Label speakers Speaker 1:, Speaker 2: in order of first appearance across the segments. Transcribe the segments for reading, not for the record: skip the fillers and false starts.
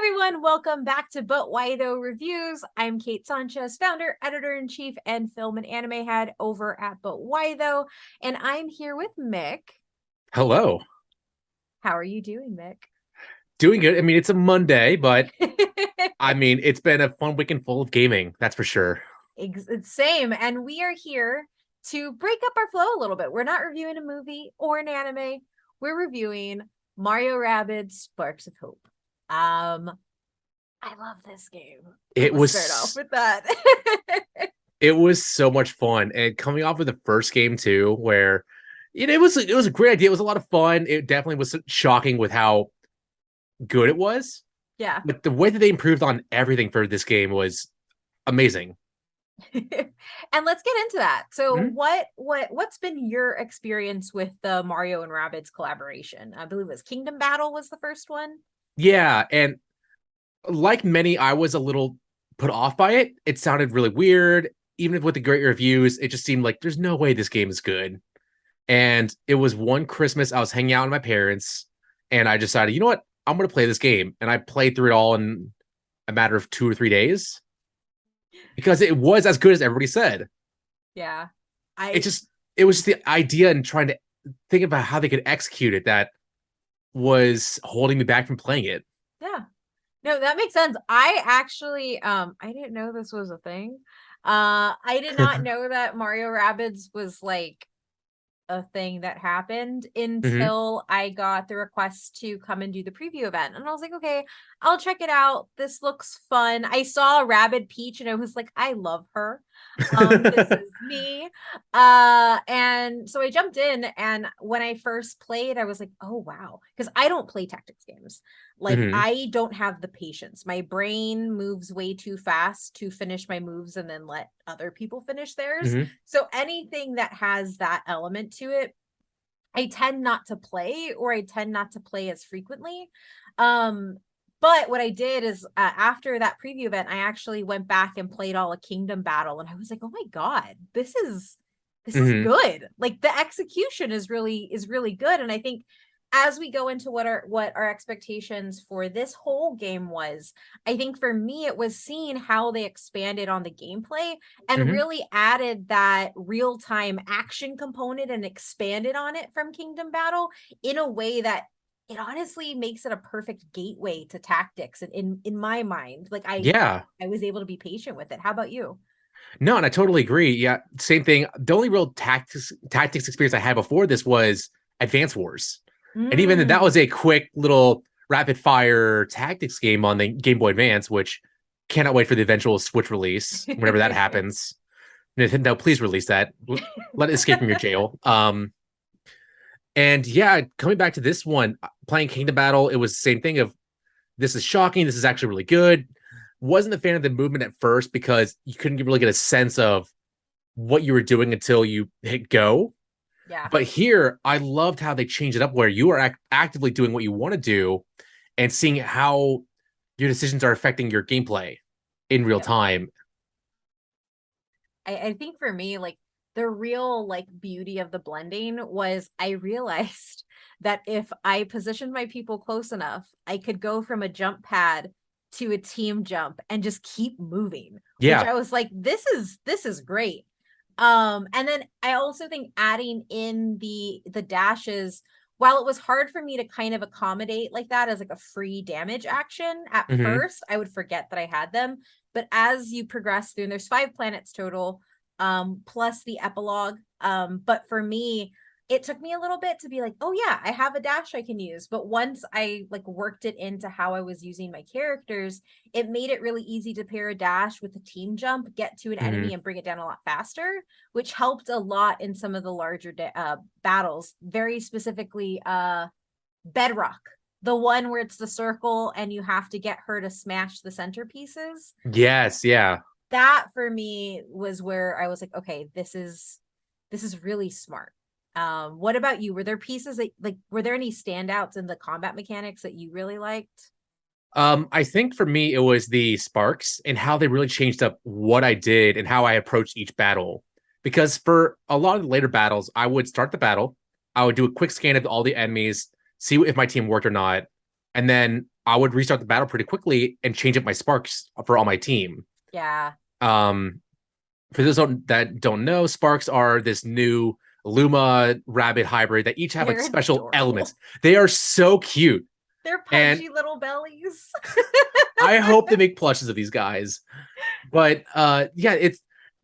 Speaker 1: everyone, welcome back to But Why Though Reviews. I'm Kate Sanchez, founder, editor-in-chief, and film and anime head over at But Why Though, and I'm here with Mick.
Speaker 2: Hello.
Speaker 1: How are you doing, Mick?
Speaker 2: Doing good. I mean, it's a Monday, but I mean, it's been a fun weekend full of gaming, that's for sure.
Speaker 1: It's same, and we are here to break up our flow a little bit. We're not reviewing a movie or an anime. We're reviewing Mario Rabbids Sparks of Hope. I love this game.
Speaker 2: It
Speaker 1: Let's start off
Speaker 2: was
Speaker 1: with that.
Speaker 2: it was so much fun. And coming off of the first game too, where it was a great idea. It was a lot of fun. It definitely was shocking with how good it was.
Speaker 1: Yeah.
Speaker 2: But the way that they improved on everything for this game was amazing.
Speaker 1: And let's get into that. So
Speaker 2: Mhm.
Speaker 1: what's been your experience with the Mario and Rabbids collaboration? I believe it was Kingdom Battle was the first one.
Speaker 2: Yeah, and like many, I was a little put off by it. It sounded really weird. Even with the great reviews, it just seemed like there's no way this game is good. And it was one Christmas I was hanging out with my parents, and I decided, you know what, I'm gonna play this game. And I played through it all in a matter of 2 or 3 days because it was as good as everybody said.
Speaker 1: Yeah.
Speaker 2: It
Speaker 1: I
Speaker 2: just it was just the idea and trying to think about how they could execute it that was holding me back from playing it.
Speaker 1: yeah. No, that makes sense. I actually I didn't know this was a thing. I did not know that Mario Rabbids was like a thing that happened
Speaker 2: Hmm.
Speaker 1: until I got the request to come and do the preview event. And I was like, okay, I'll check it out. This looks fun. I saw Rabid Peach and I was like, I love her. This is me. And so I jumped in, and when I first played, I was like, oh wow. Because I don't play tactics games. Like
Speaker 2: Hmm.
Speaker 1: I don't have the patience. My brain moves way too fast to finish my moves and then let other people finish theirs.
Speaker 2: Hmm.
Speaker 1: So anything that has that element to it, I tend not to play, or I tend not to play as frequently. Um, but what I did is after that preview event, I actually went back and played all a Kingdom Battle, and I was like, oh my god, this is
Speaker 2: Hmm.
Speaker 1: good. Like the execution is really good, and I think as we go into what our expectations for this whole game was, I think for me it was seeing how they expanded on the gameplay and
Speaker 2: Hmm.
Speaker 1: really added that real-time action component and expanded on it from Kingdom Battle in a way that it honestly makes it a perfect gateway to tactics. And in my mind, like
Speaker 2: Yeah.
Speaker 1: I was able to be patient with it. How about you?
Speaker 2: No, and I totally agree. Yeah, same thing. The only real tactics experience I had before this was Advance Wars, and even then, that
Speaker 1: Mm.
Speaker 2: was a quick little rapid fire tactics game on the Game Boy Advance, which cannot wait for the eventual Switch release whenever that happens. Nintendo, please release that. Let it escape from your jail. And yeah, coming back to this one, playing Kingdom Battle, it was the same thing of this is shocking. This is actually really good. Wasn't a fan of the movement at first because you couldn't really get a sense of what you were doing until you hit go.
Speaker 1: Yeah.
Speaker 2: But here, I loved how they changed it up where you are actively doing what you want to do and seeing how your decisions are affecting your gameplay in real
Speaker 1: Yep.
Speaker 2: time.
Speaker 1: I think for me, like the real like beauty of the blending was I realized that if I positioned my people close enough, I could go from a jump pad to a team jump and just keep moving, which
Speaker 2: Yeah.
Speaker 1: I was like, this is great. And then I also think adding in the dashes, while it was hard for me to kind of accommodate like that as like a free damage action at
Speaker 2: Hmm.
Speaker 1: first, I would forget that I had them. But as you progress through, and there's 5 planets total, plus the epilogue. But for me, it took me a little bit to be like, oh yeah, I have a dash I can use. But once I like worked it into how I was using my characters, it made it really easy to pair a dash with a team jump, get to an
Speaker 2: Hmm.
Speaker 1: enemy and bring it down a lot faster, which helped a lot in some of the larger battles. Very specifically, Bedrock, the one where it's the circle and you have to get her to smash the centerpieces.
Speaker 2: Yes. Yeah.
Speaker 1: That for me was where I was like, okay, this is really smart. What about you? Were there pieces that like were there any standouts in the combat mechanics that you really liked?
Speaker 2: I think for me, it was the sparks and how they really changed up what I did and how I approached each battle. Because for a lot of the later battles, I would start the battle, I would do a quick scan of all the enemies, see if my team worked or not, and then I would restart the battle pretty quickly and change up my sparks for all my team.
Speaker 1: Yeah.
Speaker 2: Um, for those that don't know, sparks are this new Luma Rabbit hybrid that each have like
Speaker 1: They're
Speaker 2: special elements.
Speaker 1: adorable.
Speaker 2: They are so cute.
Speaker 1: They're
Speaker 2: And
Speaker 1: pudgy little bellies.
Speaker 2: I hope they make plushes of these guys. But yeah,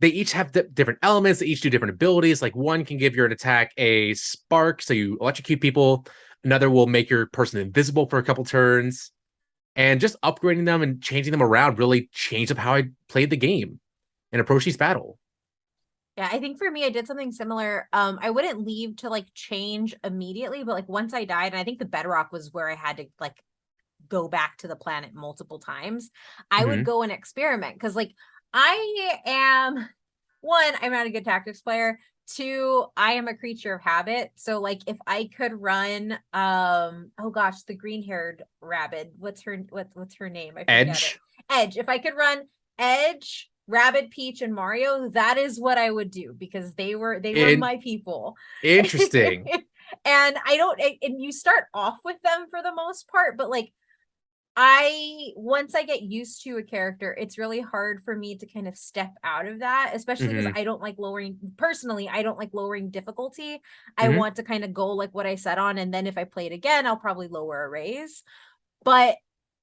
Speaker 2: they each have different elements. They each do different abilities. Like one can give your attack a spark, so you electrocute people. Another will make your person invisible for a couple turns. And just upgrading them and changing them around really changed up how I played the game and approached each battle.
Speaker 1: Yeah, I think for me, I did something similar. I wouldn't leave to like change immediately, but like once I died, and I think the bedrock was where I had to like go back to the planet multiple times. I would
Speaker 2: Mm-hmm.
Speaker 1: go and experiment because like I am one, I'm not a good tactics player. Two, I am a creature of habit. So like if I could run oh gosh, the green-haired rabbit, what's her name? I forget it.
Speaker 2: Edge.
Speaker 1: Edge. If I could run Edge, Rabbid, Peach, and Mario, that is what I would do because they were my people.
Speaker 2: Interesting.
Speaker 1: And I don't and you start off with them for the most part, but like I once I get used to a character, it's really hard for me to kind of step out of that, especially because
Speaker 2: Mm-hmm.
Speaker 1: I don't like lowering personally, I don't like lowering difficulty. I
Speaker 2: Mm-hmm.
Speaker 1: want to kind of go like what I set on, and then if I play it again, I'll probably lower a raise. But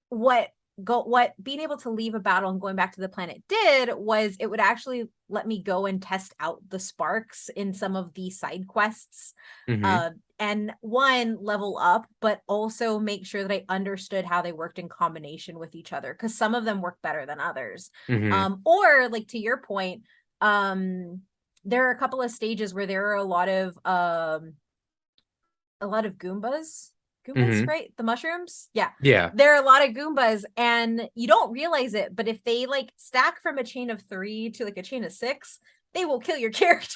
Speaker 1: what what being able to leave a battle and going back to the planet did was it would actually let me go and test out the sparks in some of the side quests,
Speaker 2: Mm-hmm.
Speaker 1: uh, and one level up but also make sure that I understood how they worked in combination with each other because some of them work better than others.
Speaker 2: Mm-hmm.
Speaker 1: Or like to your point, there are a couple of stages where there are a lot of Goombas,
Speaker 2: Mm-hmm.
Speaker 1: right? The mushrooms. Yeah.
Speaker 2: Yeah.
Speaker 1: There are a lot of Goombas and you don't realize it, but if they like stack from a chain of 3 to like a chain of 6, they will kill your character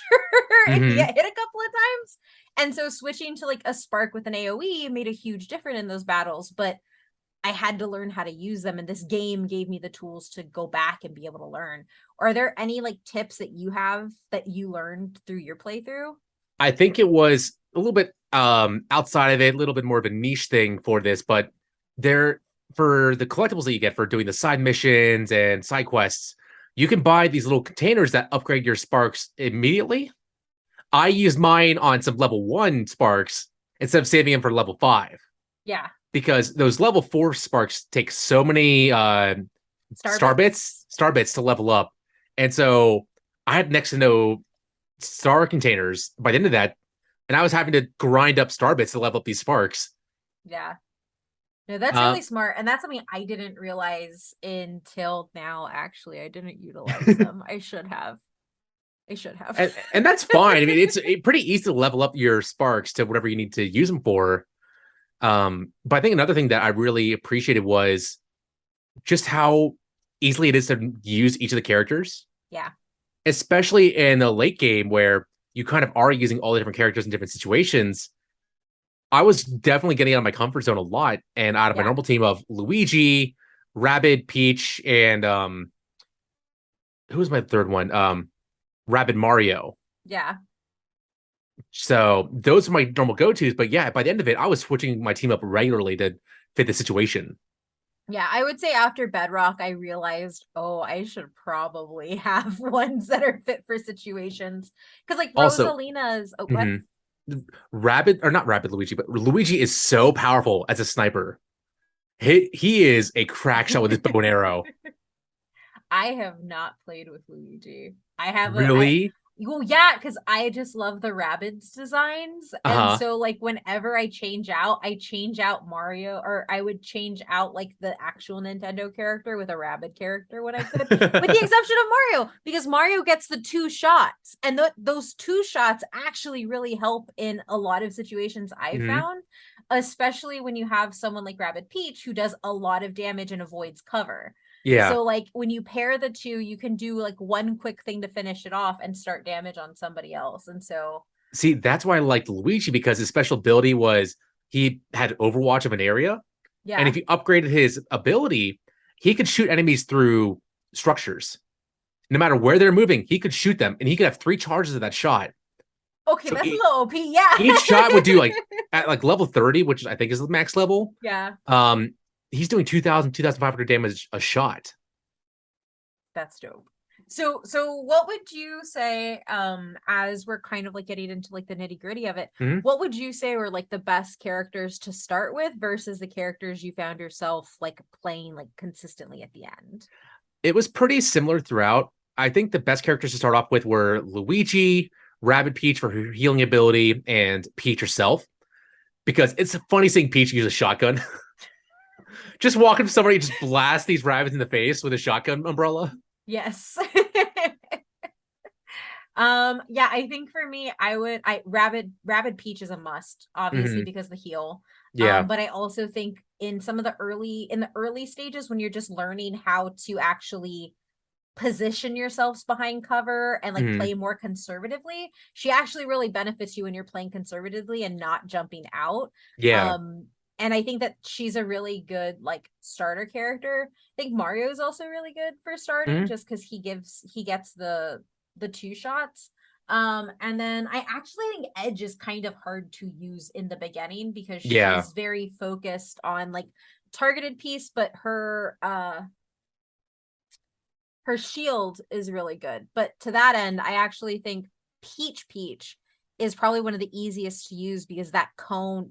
Speaker 1: if you
Speaker 2: Mm-hmm.
Speaker 1: get hit a couple of times. And so switching to like a spark with an AoE made a huge difference in those battles, but I had to learn how to use them and this game gave me the tools to go back and be able to learn. Are there any like tips that you have that you learned through your playthrough?
Speaker 2: I think it was a little bit outside of it, a little bit more of a niche thing for this, but there for the collectibles that you get for doing the side missions and side quests, you can buy these little containers that upgrade your sparks immediately. I used mine on some level 1 sparks instead of saving them for level 5
Speaker 1: Yeah.
Speaker 2: because those level 4 sparks take so many
Speaker 1: Starbits.
Speaker 2: star bits to level up. And so I had next to no star containers by the end of that, and I was having to grind up star bits to level up these sparks.
Speaker 1: Yeah. No, that's
Speaker 2: Uh,
Speaker 1: really smart. And that's something I didn't realize until now, actually. I didn't utilize them. I should have. I should have.
Speaker 2: and that's fine. I mean, it's pretty easy to level up your sparks to whatever you need to use them for. But I think another thing that I really appreciated was just how easily it is to use each of the characters,
Speaker 1: Yeah.
Speaker 2: especially in a late game where you kind of are using all the different characters in different situations. I was definitely getting out of my comfort zone a lot and out of my
Speaker 1: Yeah.
Speaker 2: normal team of Luigi, Rabbid, Peach, and who was my third one? Rabbid Mario.
Speaker 1: Yeah.
Speaker 2: So those are my normal go-tos. But yeah, by the end of it, I was switching my team up regularly to fit the situation.
Speaker 1: Yeah. I would say after Bedrock, I realized, oh, I should probably have ones that are fit for situations. Because like
Speaker 2: Also,
Speaker 1: Rosalina's, oh, what?
Speaker 2: mhm, Rabbid or not Rabbid Luigi, but Luigi is so powerful as a sniper. He is a crack shot with his bow and arrow.
Speaker 1: I have not played with Luigi. I have I
Speaker 2: Really?
Speaker 1: well, yeah, because I just love the Rabbids designs. And
Speaker 2: Uh-huh.
Speaker 1: so like whenever I change out Mario, or I would change out like the actual Nintendo character with a Rabbid character when I could, with the exception of Mario, because Mario gets the 2 shots. And those 2 shots actually really help in a lot of situations I've
Speaker 2: Mhm.
Speaker 1: found, especially when you have someone like Rabbid Peach who does a lot of damage and avoids cover.
Speaker 2: Yeah.
Speaker 1: So like when you pair the two, you can do like one quick thing to finish it off and start damage on somebody else. And so
Speaker 2: See, that's why I liked Luigi because his special ability was he had Overwatch of an area. And
Speaker 1: yeah.
Speaker 2: if you upgraded his ability, he could shoot enemies through structures. No matter where they're moving, he could shoot them and he could have 3 charges of that shot.
Speaker 1: Okay,
Speaker 2: So
Speaker 1: that's a little OP. Yeah.
Speaker 2: each shot would do like at like level 30, which I think is the max level.
Speaker 1: Yeah.
Speaker 2: Um, he's doing 2,000, 2,500 damage a shot.
Speaker 1: That's dope. So what would you say, as we're kind of like getting into like the nitty-gritty of it,
Speaker 2: Mhm.
Speaker 1: what would you say were like the best characters to start with versus the characters you found yourself like playing like consistently at the end?
Speaker 2: It was pretty similar throughout. I think the best characters to start off with were Luigi, Rabbid Peach for her healing ability, and Peach herself. Because it's funny seeing Peach use a shotgun. Just walk up to somebody, just blast these rabbits in the face with a shotgun umbrella.
Speaker 1: Yes. Yeah, I think for me, I Rabid Peach is a must, obviously,
Speaker 2: Mm-hmm.
Speaker 1: because the heal.
Speaker 2: Yeah.
Speaker 1: But I also think in some of the early stages when you're just learning how to actually position yourselves behind cover and like
Speaker 2: Mm-hmm.
Speaker 1: play more conservatively, she actually really benefits you when you're playing conservatively and not jumping out.
Speaker 2: Yeah.
Speaker 1: Um, and I think that she's a really good like starter character. I think Mario is also really good for starting
Speaker 2: Mm-hmm.
Speaker 1: just because he gets the two shots. And then I actually think Edge is kind of hard to use in the beginning because
Speaker 2: Yeah.
Speaker 1: she's very focused on like targeted piece, but her shield is really good. But to that end, I actually think Peach is probably one of the easiest to use because that cone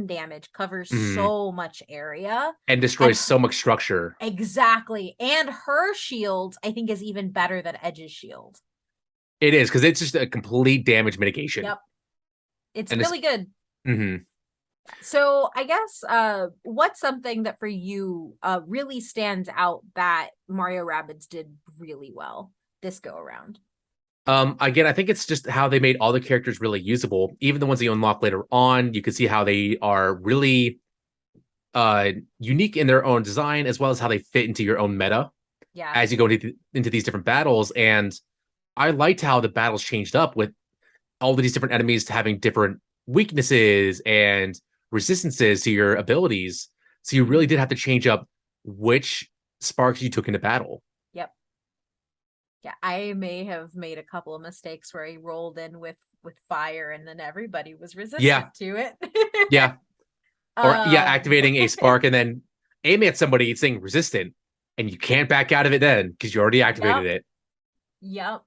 Speaker 1: damage covers
Speaker 2: Mm-hmm.
Speaker 1: so much area.
Speaker 2: And
Speaker 1: And
Speaker 2: destroys so much structure.
Speaker 1: exactly. And her shield, I think, is even better than Edge's shield.
Speaker 2: It is because it's just a complete damage mitigation.
Speaker 1: Yep. It's
Speaker 2: And it's
Speaker 1: really good.
Speaker 2: mm-hmm.
Speaker 1: So I guess what's something that for you really stands out that Mario Rabbids did really well this go around?
Speaker 2: Again, I think it's just how they made all the characters really usable. Even the ones that you unlock later on, you can see how they are really unique in their own design, as well as how they fit into your own meta
Speaker 1: Yeah.
Speaker 2: as you go into these different battles. And I liked how the battles changed up with all of these different enemies having different weaknesses and resistances to your abilities. So you really did have to change up which sparks you took into battle.
Speaker 1: Yep. Yeah, I may have made a couple of mistakes where I rolled in with fire and then everybody was
Speaker 2: Yeah,
Speaker 1: resistant to it.
Speaker 2: yeah. Or yeah,
Speaker 1: um
Speaker 2: activating a spark and then aiming at somebody it's saying resistant, and you can't back out of it then because you already activated
Speaker 1: yep.
Speaker 2: it.
Speaker 1: Yep.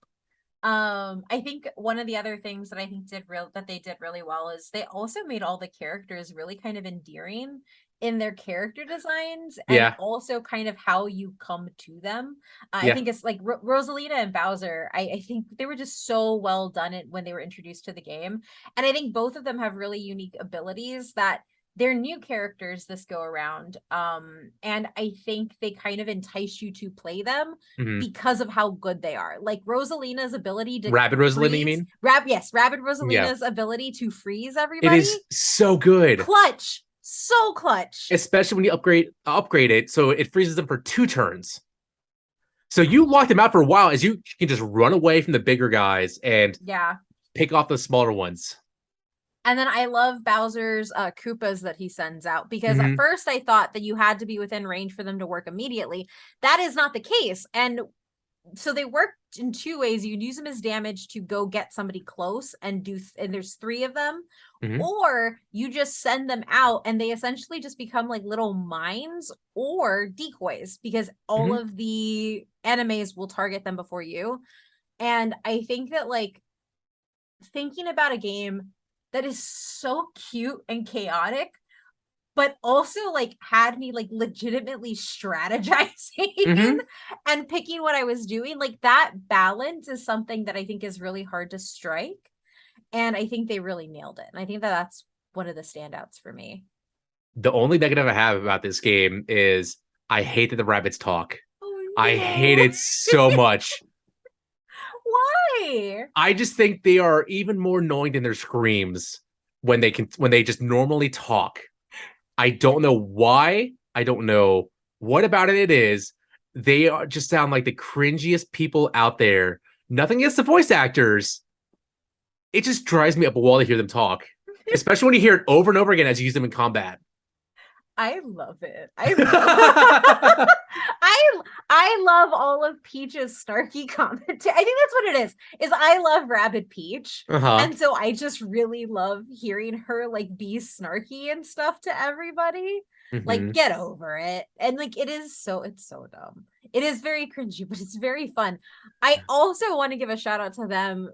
Speaker 1: I think one of the other things that I think they did really well is they also made all the characters really kind of endearing in their character designs and
Speaker 2: Yeah,
Speaker 1: also kind of how you come to them. I
Speaker 2: yeah.
Speaker 1: think it's like Rosalina and Bowser. I think they were just so well done when they were introduced to the game, and I think both of them have really unique abilities that they're new characters this go around. And I think they kind of entice you to play them
Speaker 2: Mm-hmm.
Speaker 1: because of how good they are. Like Rosalina's ability to
Speaker 2: Rabid Rosalina, you
Speaker 1: freeze,
Speaker 2: mean?
Speaker 1: Rabid
Speaker 2: Yeah,
Speaker 1: Rosalina's ability to freeze
Speaker 2: it is
Speaker 1: everybody.
Speaker 2: so good,
Speaker 1: Clutch. So clutch.
Speaker 2: especially when you upgrade it so it freezes them for 2 turns. So you lock them out for a while as you can just run away from the bigger guys and
Speaker 1: Yeah.
Speaker 2: pick off the smaller ones.
Speaker 1: And then I love Bowser's Koopas that he sends out because at
Speaker 2: Mm-hmm.
Speaker 1: first I thought that you had to be within range for them to work immediately. That is not the case. And so they work in two ways. You can use them as damage to go get somebody close and there's three of them,
Speaker 2: Mm-hmm.
Speaker 1: or you just send them out and they essentially just become like little mines or decoys because all
Speaker 2: Mm-hmm.
Speaker 1: of the enemies will target them before you. And I think that like thinking about a game that is so cute and chaotic but also like had me like legitimately strategizing
Speaker 2: Mm-hmm.
Speaker 1: and picking what I was doing. Like that balance is something that I think is really hard to strike. And I think they really nailed it. And I think that that's one of the standouts for me.
Speaker 2: The only negative I have about this game is I hate that the rabbits talk. I hate
Speaker 1: Oh
Speaker 2: it so much.
Speaker 1: no. Why?
Speaker 2: I just think they are even more annoying than their screams when they just normally talk. I don't know why. I don't know what about it is. They are just sound like the cringiest people out there. Nothing against the voice actors. It just drives me up a wall to hear them talk, especially when you hear it over and over again as you use them in combat.
Speaker 1: I love it. I love I I love all of Peach's snarky commentary. I think that's what it is I love Rabbid Peach.
Speaker 2: Uh-huh.
Speaker 1: And so I just really love hearing her like be snarky and stuff to everybody. Like,
Speaker 2: Hmm.
Speaker 1: get over it. And like it's so dumb. It is very cringy, but it's very fun. I also want to give a shout out to them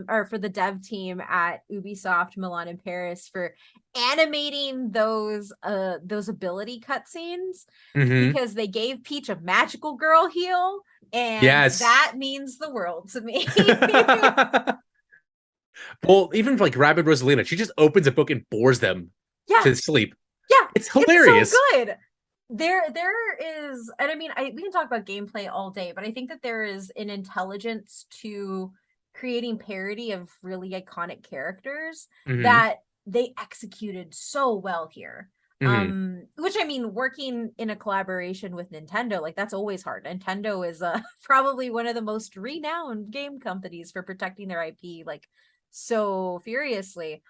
Speaker 1: or for the dev team at Ubisoft Milan and Paris for animating those ability cutscenes
Speaker 2: Hmm.
Speaker 1: because they gave Peach a magical girl heal, and
Speaker 2: Yes.
Speaker 1: that means the world to me.
Speaker 2: Well, even for like Rabid Rosalina, she just opens a book and bores them
Speaker 1: Yeah,
Speaker 2: to sleep.
Speaker 1: yeah,
Speaker 2: It's
Speaker 1: it's so
Speaker 2: hilarious.
Speaker 1: good. There is, and I mean, we can talk about gameplay all day, but I think that there is an intelligence to creating parody of really iconic characters
Speaker 2: Hmm.
Speaker 1: that they executed so well here.
Speaker 2: Hmm.
Speaker 1: Which I mean, working in a collaboration with Nintendo, like that's always hard. Nintendo is probably one of the most renowned game companies for protecting their IP like so furiously,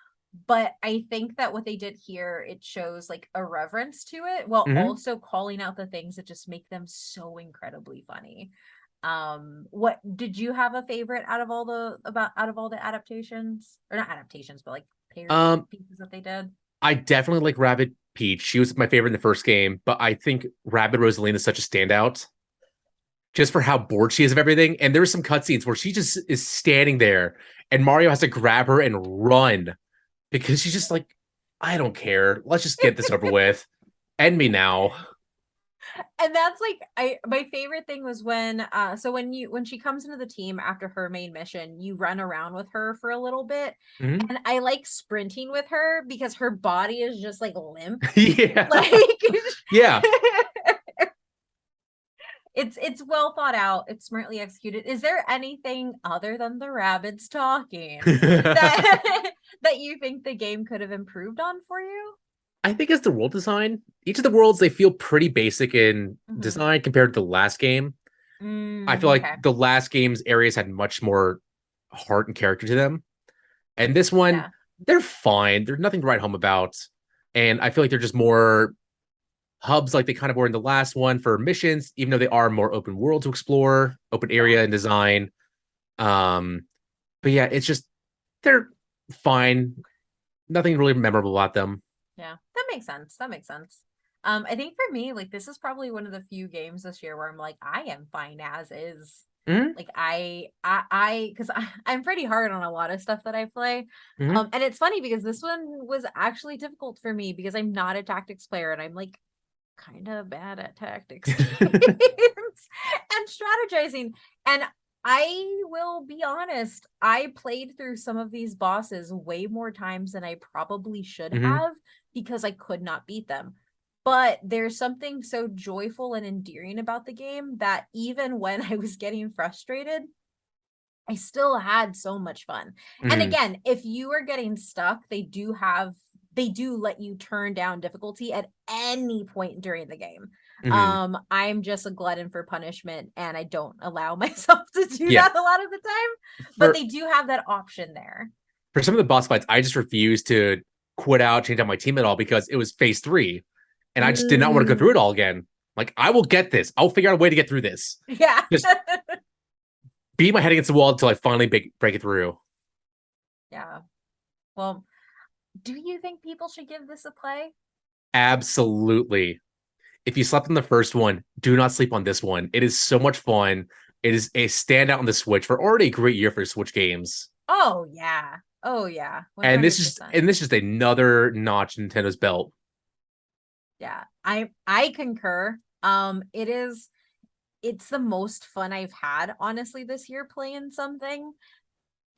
Speaker 1: but I think that what they did here, it shows like a reverence to it while
Speaker 2: Hmm.
Speaker 1: also calling out the things that just make them so incredibly funny. What did you have a favorite out of all the adaptations, or not adaptations, but like parody
Speaker 2: Um,
Speaker 1: pieces that they did?
Speaker 2: I definitely like Rabbid Peach. She was my favorite in the first game, but I think Rabbid Rosalina is such a standout just for how bored she is of everything. And there were some cutscenes where she just is standing there and Mario has to grab her and run because she's just like, I don't care. Let's just get this over with. End me now.
Speaker 1: And that's like my favorite thing was when so when she comes into the team after her main mission, you run around with her for a little bit.
Speaker 2: Mhm.
Speaker 1: And I like sprinting with her because her body is just like limp.
Speaker 2: Yeah.
Speaker 1: Like
Speaker 2: Yeah.
Speaker 1: it's well thought out, it's smartly executed. Is there anything other than the rabbits talking that that you think the game could have improved on for you?
Speaker 2: I think it's the world design. Each of the worlds, they feel pretty basic in
Speaker 1: Mm-hmm.
Speaker 2: design compared to the last game. I feel like
Speaker 1: Okay.
Speaker 2: the last game's areas had much more heart and character to them. And this one,
Speaker 1: Yeah.
Speaker 2: they're fine. There's nothing to write home about. And I feel like they're just more hubs like they kind of were in the last one for missions, even though they are more open world to explore, open
Speaker 1: Yeah.
Speaker 2: area and design. Um, but yeah, it's just they're fine. Nothing really memorable about them.
Speaker 1: Yeah, that makes sense. That makes sense. I think for me, like this is probably one of the few games this year where I'm like, I am fine as is.
Speaker 2: Mm-hmm.
Speaker 1: Like because I'm pretty hard on a lot of stuff that I play.
Speaker 2: Mm-hmm.
Speaker 1: And it's funny because this one was actually difficult for me because I'm not a tactics player and I'm like kind of bad at tactics games and strategizing. And I will be honest, I played through some of these bosses way more times than I probably should
Speaker 2: Mm-hmm.
Speaker 1: have because I could not beat them. But there's something so joyful and endearing about the game that even when I was getting frustrated, I still had so much fun. And
Speaker 2: Mm-hmm.
Speaker 1: again, if you are getting stuck, they do let you turn down difficulty at any point during the game.
Speaker 2: Mm-hmm.
Speaker 1: I'm just a glutton for punishment and I don't allow myself to do
Speaker 2: Yeah.
Speaker 1: that a lot of the time, but
Speaker 2: For
Speaker 1: they do have that option there.
Speaker 2: for some of the boss fights, I just refused to quit out, change out my team at all because it was phase three, and I just did not want to go through it
Speaker 1: Mm,
Speaker 2: all again. Like I will get this. I'll figure out a way to get through this.
Speaker 1: yeah.
Speaker 2: Just beat my head against the wall until I finally break it through.
Speaker 1: Yeah. Well, do you think people should give this a play?
Speaker 2: Absolutely. If you slept on the first one, do not sleep on this one. It is so much fun. It is a standout on the Switch for already a great year for Switch games.
Speaker 1: Oh yeah. Oh yeah.
Speaker 2: And this is
Speaker 1: 100%.
Speaker 2: and this is another notch in Nintendo's belt.
Speaker 1: Yeah. I concur. It's the most fun I've had honestly this year playing something.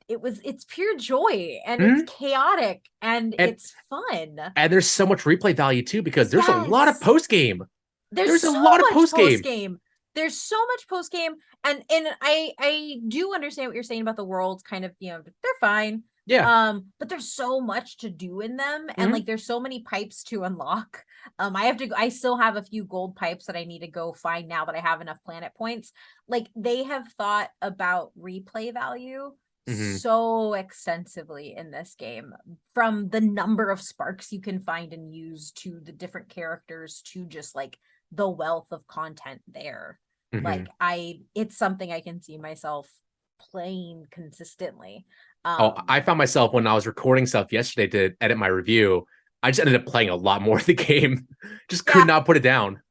Speaker 1: It's pure joy and it's
Speaker 2: Mhm.
Speaker 1: chaotic and
Speaker 2: And
Speaker 1: it's fun.
Speaker 2: and there's so much replay value too because there's a lot of
Speaker 1: Yes.
Speaker 2: post game.
Speaker 1: There's
Speaker 2: There's a
Speaker 1: so
Speaker 2: lot of
Speaker 1: much
Speaker 2: post
Speaker 1: post
Speaker 2: game.
Speaker 1: game. There's so much post game, and I do understand what you're saying about the worlds. Kind of, they're fine.
Speaker 2: Yeah.
Speaker 1: But there's so much to do in them, and
Speaker 2: Mhm.
Speaker 1: like there's so many pipes to unlock. I still have a few gold pipes that I need to go find now that I have enough planet points. Like they have thought about replay value
Speaker 2: Hmm.
Speaker 1: so extensively in this game, from the number of sparks you can find and use to the different characters to just like the wealth of content there.
Speaker 2: Hmm.
Speaker 1: Like it's something I can see myself playing consistently.
Speaker 2: Oh, I found myself when I was recording stuff yesterday to edit my review. I just ended up playing a lot more of the game. Just could
Speaker 1: Yeah,
Speaker 2: not put it down.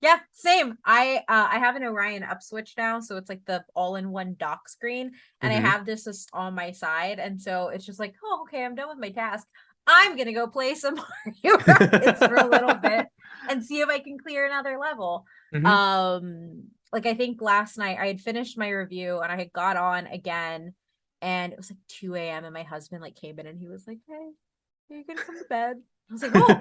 Speaker 1: yeah, same. I have an Orion up switch now, so it's like the all-in-one dock screen, and I
Speaker 2: Hmm.
Speaker 1: have this just on my side, and so it's just like, oh, okay, I'm done with my task. I'm gonna go play some Mario Rabbids for a little bit and see if I can clear another level.
Speaker 2: Hmm.
Speaker 1: Like I think last night I had finished my review and I had got on again, and it was like 2 a.m. and my husband like came in and he was like, "Hey, are you gonna come to bed?" I was like, "Oh,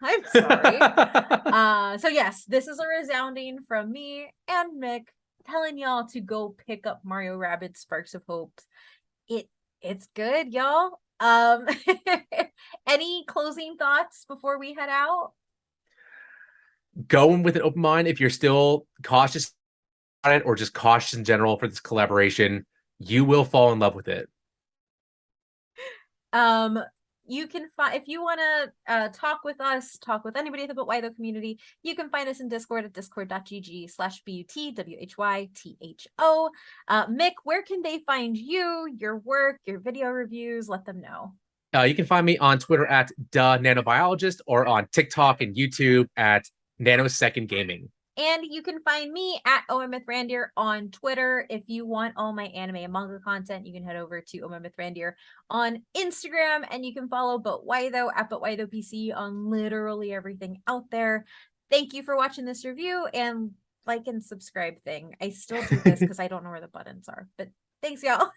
Speaker 1: I'm sorry." So yes, this is a resounding from me and Mick telling y'all to go pick up Mario Rabbids Sparks of Hope. It it's good, y'all. Any closing thoughts before we head out?
Speaker 2: Go in with an open mind if you're still cautious on it or just cautious in general for this collaboration. You will fall in love with it.
Speaker 1: Um, you can find, if you want to talk with us, talk with anybody in the But Why Though community, you can find us in Discord at discord.gg/BUTWHYTHO. Mick, where can they find you, your work, your video reviews? Let them know.
Speaker 2: You can find me on Twitter at nanobiologist or on TikTok and YouTube at nanosecond gaming.
Speaker 1: And you can find me at OMMythRandier on Twitter. If you want all my anime and manga content, you can head over to OMMythRandier on Instagram, and you can follow But Why Though at But Why Though PC on literally everything out there. Thank you for watching this review, and like and subscribe thing. I still do this because I don't know where the buttons are, but thanks, y'all.